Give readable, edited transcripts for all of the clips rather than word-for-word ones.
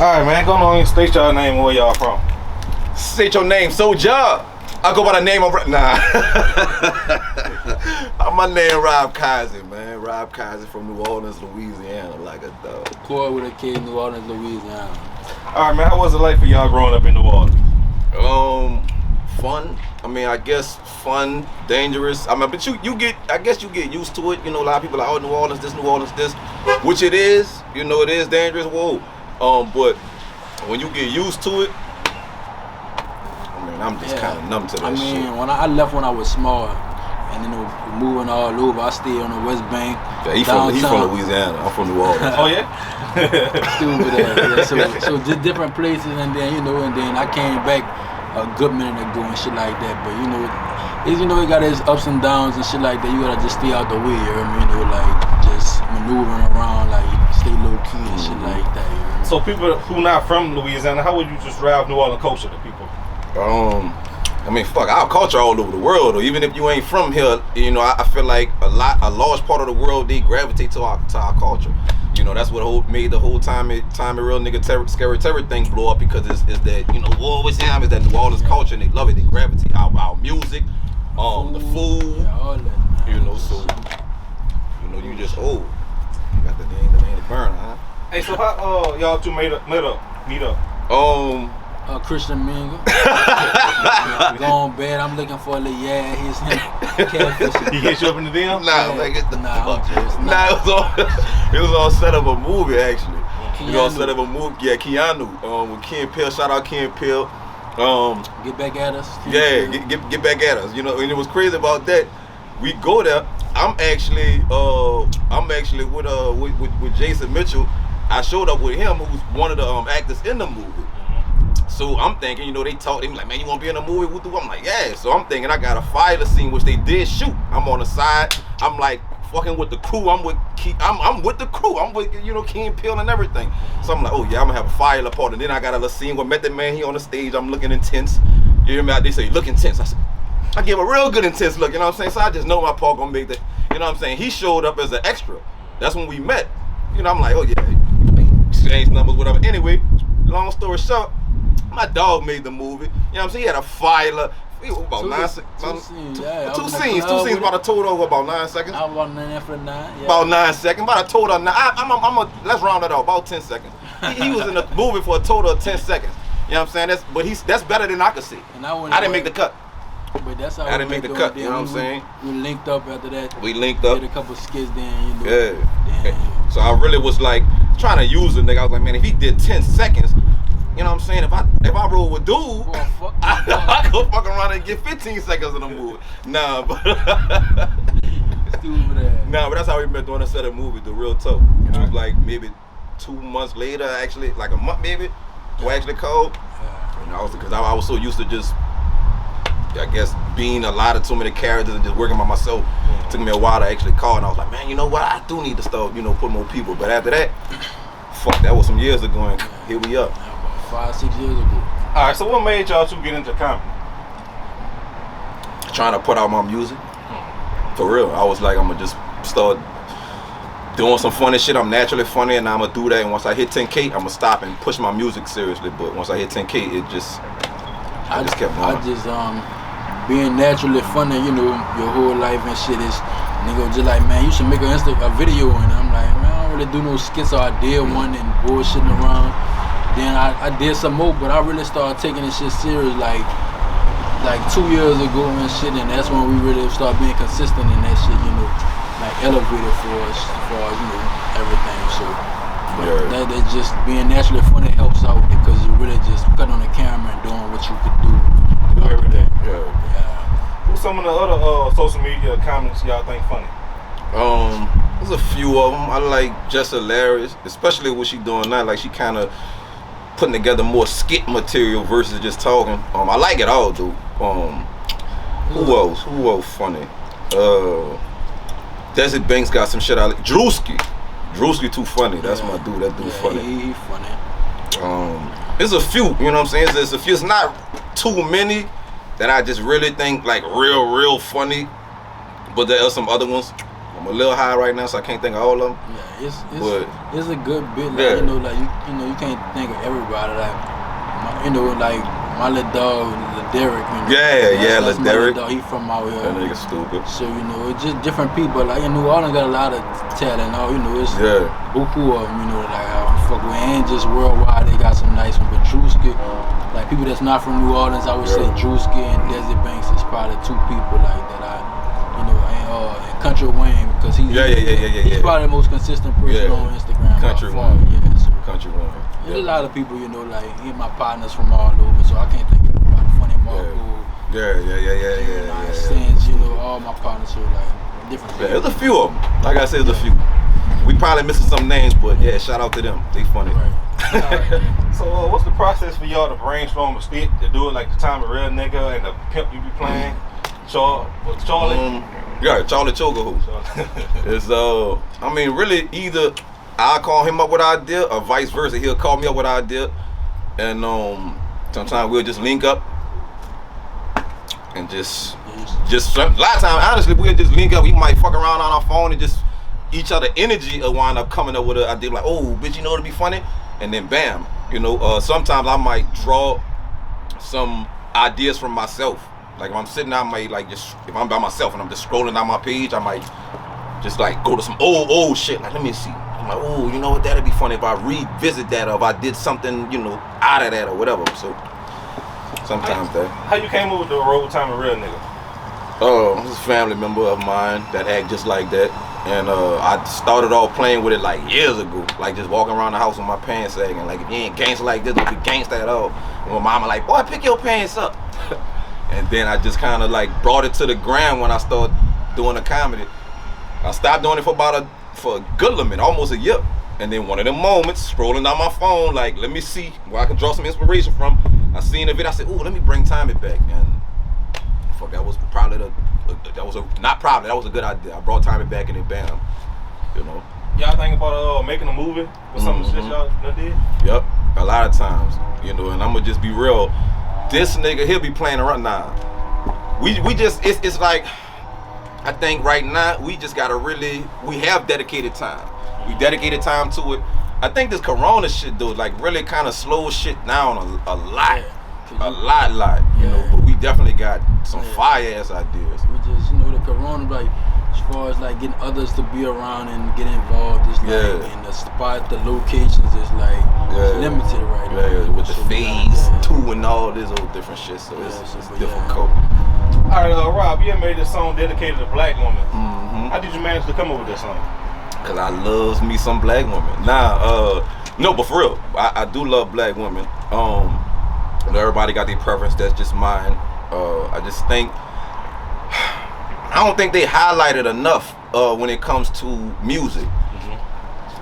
Alright, man, go on and state y'all name and where y'all from. State your name, Soldier. I go by the name of my name Rob Kazi, man. Rob Kazi from New Orleans, Louisiana, like a dog. Korey with a kid, New Orleans, Louisiana. Alright, man, how was it like for y'all growing up in New Orleans? Fun. I mean, I guess fun, dangerous. I mean, but I guess you get used to it. You know, a lot of people are like, oh, New Orleans, this, which it is. You know, it is dangerous. Whoa. But when you get used to it, I mean, I'm just kind of numb to that shit. I mean, I left when I was small, and then moving all over, I stayed on the West Bank. Yeah, he from Louisiana. I'm from New Orleans. Oh yeah. Stupid ass. Yeah. So just different places, and then I came back a good minute ago and shit like that. But it got its ups and downs and shit like that. You gotta just stay out the way. You know what I mean? Like just maneuvering around, like stay low key and shit like that. You know? So people who not from Louisiana, how would you describe New Orleans culture to people? I mean, fuck, our culture all over the world, or even if you ain't from here, you know, I feel like a large part of the world, they gravitate to our culture. You know, that's what made the whole time a real nigga scary terror thing blow up, because it's that, you know, war with him is that New Orleans culture, and they love it. They gravitate our music, the food, yeah, all that, you know. So, you know, you just you got the name to burn, huh? Hey, so how y'all two meet up? Christian Mingle. Going bad. I'm looking for a little he's him. Catfish. He hit you up in the DM? Nah, man, get the fuck. It was on set of a movie, actually. Keanu. You know, on set of a movie. Yeah, Keanu. With Ken Peele. Shout out Ken Peele. Get back at us. Yeah, get back at us. You know, and it was crazy about that. We go there. I'm actually with Jason Mitchell. I showed up with him, who's one of the actors in the movie. So I'm thinking, you know, they talk, they be like, man, you want to be in a movie with you? I'm like, yeah. So I'm thinking I got a fire scene, which they did shoot. I'm on the side. I'm like fucking with the crew. I'm with the crew. I'm with, you know, Ken Peele and everything. So I'm like, oh yeah, I'm gonna have a fire part. And then I got a little scene where Method Man, he on the stage. I'm looking intense. You hear me? They say, look intense. I said, I give a real good intense look. You know what I'm saying? So I just know my part gonna make that. You know what I'm saying? He showed up as an extra. That's when we met. You know, I'm like, oh yeah, exchange numbers, whatever. Anyway, long story short, my dog made the movie. You know what I'm saying? He had a file about two scenes, about a total of about 9 seconds. I was about 9 after 9. Yeah. About 9 seconds, about a total of 9. Let's round that off, about 10 seconds. He was in the movie for a total of 10 seconds. You know what I'm saying? That's better than I could see. And I didn't make the cut. But that's how I didn't make the cut, you know what I'm saying? We linked up after that. We linked up. Did a couple skits then, you know. Yeah. Then, so I really was like trying to use the nigga. I was like, man, if he did 10 seconds, you know what I'm saying? If I roll with dude, I could fuck around and get 15 seconds in the movie. Nah, but that's how we met doing a set of movies, the real talk. It was like maybe 2 months later, actually, like a month maybe. We actually called. You know, because I was so used to just, I guess, being a lot of too many characters and just working by myself. It took me a while to actually call, and I was like, man, you know what? I do need to start, you know, put more people. But after that, fuck, that was some years ago, and here we are. 5-6 years ago. Alright, so what made y'all two get into comedy? Trying to put out my music. For real. I was like, I'm gonna just start doing some funny shit. I'm naturally funny, and I'm gonna do that. And once I hit 10K, I'm gonna stop and push my music seriously. But once I hit 10K, I just kept going. I just being naturally funny, you know, your whole life and shit is, nigga just like, man, you should make a video. And I'm like, man, I don't really do no skits, so I did one and bullshitting around. Then I did some more, but I really started taking this shit serious like 2 years ago and shit, and that's when we really started being consistent in that shit, you know, like elevated for us, you know, everything. So, but that just being naturally funny helps out, because you really just cut on the camera and doing what you could do every day. Yeah. Who's some of the other social media comments y'all think funny? There's a few of them. I like Just Hilarious, especially what she doing now. Like, she kind of putting together more skit material versus just talking. I like it all, dude. Who else funny? Desert Banks got some shit I like. Drewski too funny. That's my dude. That dude funny. He funny. There's a few, you know what I'm saying? There's a few. It's not too many that I just really think like real funny. But there are some other ones. I'm a little high right now, so I can't think of all of them. Yeah, it's a good bit. Like, you know, like you can't think of everybody. Like, like my little dog, Derek. That's Derek. He from out here. That nigga stupid. So you know, it's just different people. Like in New Orleans, got a lot of talent. You know, it's beaucoup of them. You know, like I fuck with, and just worldwide, they got some nice ones. But Drewski, like people that's not from New Orleans, I would say Drewski and Desi Banks is probably two people like that. And Country Wayne, because he's probably the most consistent person on Instagram. Country Wayne. Country Wayne. There's a lot of people, you know, like my partners from all over, so I can't think of everybody. Funny Marco. Since, you know, all my partners are like different people. There's a few of them. Like I said, there's a few. We probably missing some names, but shout out to them. They funny. Right. So what's the process for y'all to brainstorm a stick to do it like the Time of Real Nigga and the pimp you be playing? Charlie? Charlie Choker. It's I mean, really, either I call him up with an idea, or vice versa. He'll call me up with an idea, and sometimes we'll just link up and just a lot of times, honestly, we'll just link up. We might fuck around on our phone and just each other energy will wind up coming up with an idea like, oh, bitch, you know it'll be funny, and then bam, you know. Sometimes I might draw some ideas from myself. Like if I'm sitting down, I might like just if I'm by myself and I'm just scrolling down my page, I might just like go to some old shit. Like let me see. I'm like, oh, you know what? That'd be funny if I revisit that or if I did something, you know, out of that or whatever. So sometimes How you came up with the road Time of Real Nigga? Oh, this family member of mine that act just like that, and I started off playing with it like years ago, like just walking around the house with my pants sagging. Like if you ain't gangster like this, don't be gangster at all. And my mama like, boy, pick your pants up. And then I just kind of like brought it to the ground when I started doing the comedy. I stopped doing it for a good limit, almost a year. And then one of them moments, scrolling down my phone, like, let me see where I can draw some inspiration from. I seen a video, I said, ooh, let me bring Tommy back. And fuck, that was probably that was a good idea. I brought Tommy back and then bam, you know. Y'all think about making a movie or some of the shit y'all did? Yep, a lot of times, you know, and I'm gonna just be real. This nigga, he'll be playing around now. We just, it's like, I think right now, we just gotta we have dedicated time. We dedicated time to it. I think this corona shit, though, like really kind of slows shit down a lot. You know, but we definitely got some fire ass ideas. We just, you know, the corona, like, as far as like getting others to be around and get involved, it's like, and the spot, the locations is like limited right now. Yeah, with the phase 2 and all this old different shit, so it's difficult. All right, Rob, you made this song dedicated to black women. How did you manage to come up with this song? Cause I loves me some black women. No, but for real, I do love black women. Everybody got their preference. That's just mine. I just think I don't think they highlighted enough when it comes to music.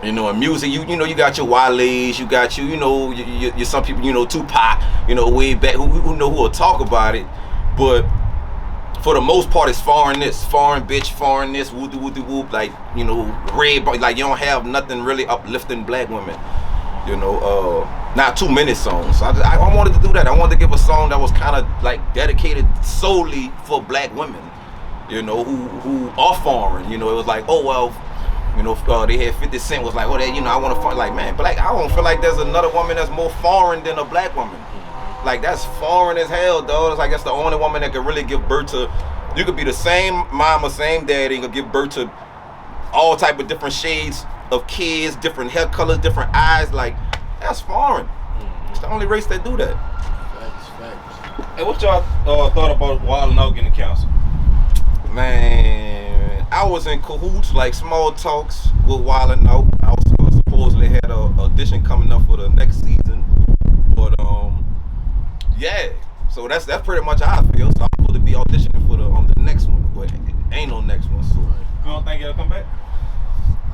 You know, in music, you know, you got your Wale's, you got you know, you some people, you know, Tupac, you know, way back who know who will talk about it, but for the most part, it's foreign bitch, foreign this, whoop, like, you know, red, like you don't have nothing really uplifting black women. You know, not too many songs. I wanted to do that. I wanted to give a song that was kind of like dedicated solely for black women. You know, who are foreign. You know, it was like, oh well, you know, they had 50 Cent was like, oh, you know, I want to find like, man, black. I don't feel like there's another woman that's more foreign than a black woman. Like that's foreign as hell, dog. It's like that's the only woman that can really give birth to. You could be the same mama, same daddy, and could give birth to all type of different shades of kids, different hair colors, different eyes. Like that's foreign. It's the only race that do that. Facts. Hey, what y'all thought about Wild 'N Out getting canceled? Man, I was in cahoots, like small talks with Wild 'N Out. I was supposedly had an audition coming up for the next season, but yeah. So that's pretty much how I feel. So I'm supposed to be auditioning for the next one, but ain't no next one. So you don't think it'll come back?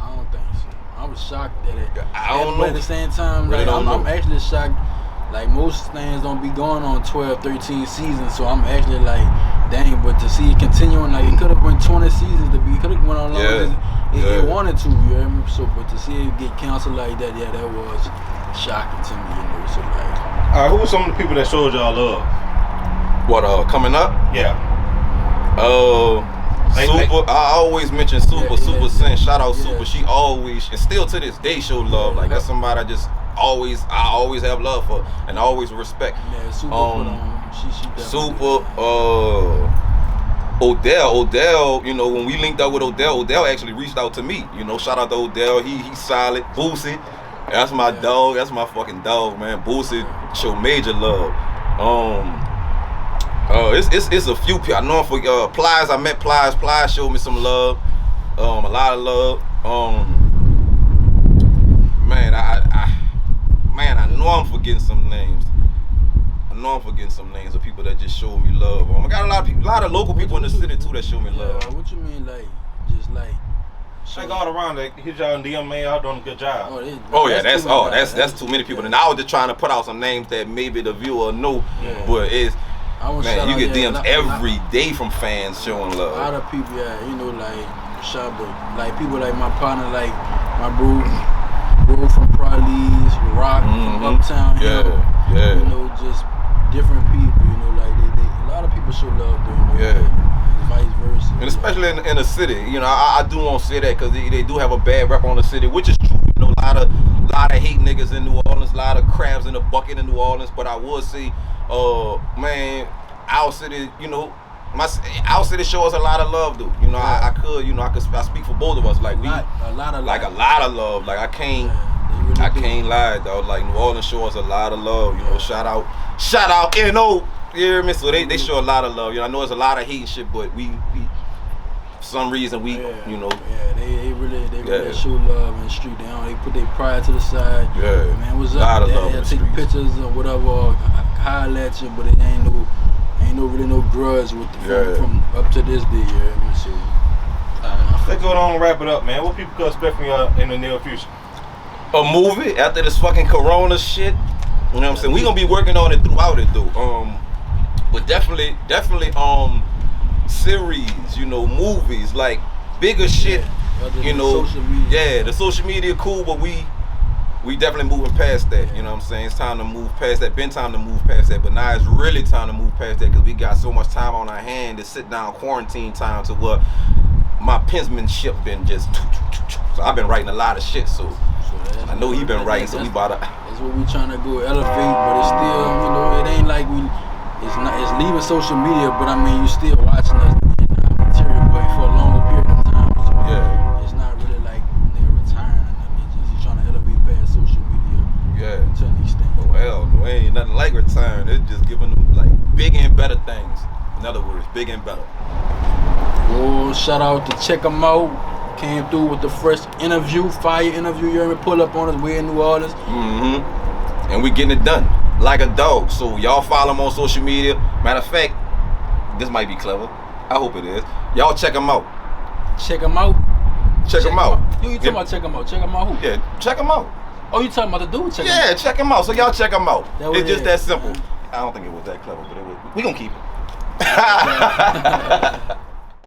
I don't think so. I was shocked at it. I don't know. But at the same time, like, I'm actually shocked. Like most things don't be going on 12, 13 seasons, so I'm actually like, dang. But to see it continuing, like it could have been 20 seasons to be, could have went on longer if it wanted to. You know? So, but to see it get canceled like that, yeah, that was shocking to me. You know, so like. All right, who were some of the people that showed y'all love? What coming up? Yeah. Super, I always mention Super. Yeah, Super yeah, Sin. Shout out yeah. Super. She always, and still to this day, show love. Like that's somebody I always have love for, and I always respect. Yeah, Super. She definitely Super. Odell, you know, when we linked up with Odell actually reached out to me. You know, shout out to Odell. He's solid. Boosie, that's my dog. That's my fucking dog, man. Boosie show major love. It's a few people. I know him for Plies. I met Plies. Plies showed me some love. A lot of love. Man, I know I'm forgetting some names. Some names of people that just showed me love. I got a lot of local people in the city too that show me love. What you mean, like, just like? Like all around, like hit y'all in DM, man, y'all doing a good job. That's too many people. And I was just trying to put out some names that maybe the viewer know, but man, you get DMs every day from fans showing love. A lot of people, you know, like like people like my partner, like my bro from Prolly's, Rock from Uptown, you know, just different people, you know, like they a lot of people show love, though, you know, vice versa. And especially in the city, you know, I do want to say that because they do have a bad rep on the city, which is true. You know, a lot of hate niggas in New Orleans, a lot of crabs in the bucket in New Orleans. But I would say, man, our city, you know, our city shows a lot of love, dude. You know, I speak for both of us. Like a lot of love. Like I can't lie, dog. Like New Orleans shows a lot of love. You know, shout out, NO. You hear me? So they show a lot of love. You know, I know there's a lot of hate and shit, but we for some reason you know. Yeah, they really show love in the street. They put their pride to the side. Yeah, man, what's up? They take pictures or whatever, or holler at you, but it ain't no grudge with from up to this day. Yeah, so let's go on and wrap it up, man. What people could expect from y'all in the near future? A movie after this fucking Corona shit. You know what I'm saying? We gonna be working on it throughout it, though. But definitely series, you know, movies, like bigger shit. You know, the social media cool, but we definitely moving past that. You know what I'm saying? It's time to move past that. Been time to move past that, but now it's really time to move past that because we got so much time on our hand to sit down quarantine time to what my penmanship been just. So I've been writing a lot of shit, so I know he been writing, so we about to. That's what we trying to go elevate, but it's still, you know, it ain't like it's leaving social media, but I mean, you still watching us material, but for a longer period of time. So it's not really like they're retiring. I mean, just trying to elevate past social media. To an extent. Well, no, ain't nothing like retiring. It's just giving them like bigger and better things. In other words, bigger and better. Well, shout out to Check 'em Out. Came through with the first interview, fire interview. You heard me pull up on us. We're in New Orleans. And we getting it done like a dog. So y'all follow him on social media. Matter of fact, this might be clever. I hope it is. Y'all check him out. Check him out. Check him out. Who you talking about? Check him out. Check him out. Who? Yeah, check him out. Oh, you talking about the dude? Check him out. Check him out. So y'all check him out. It's just that simple. Man. I don't think it was that clever, but we gonna keep it.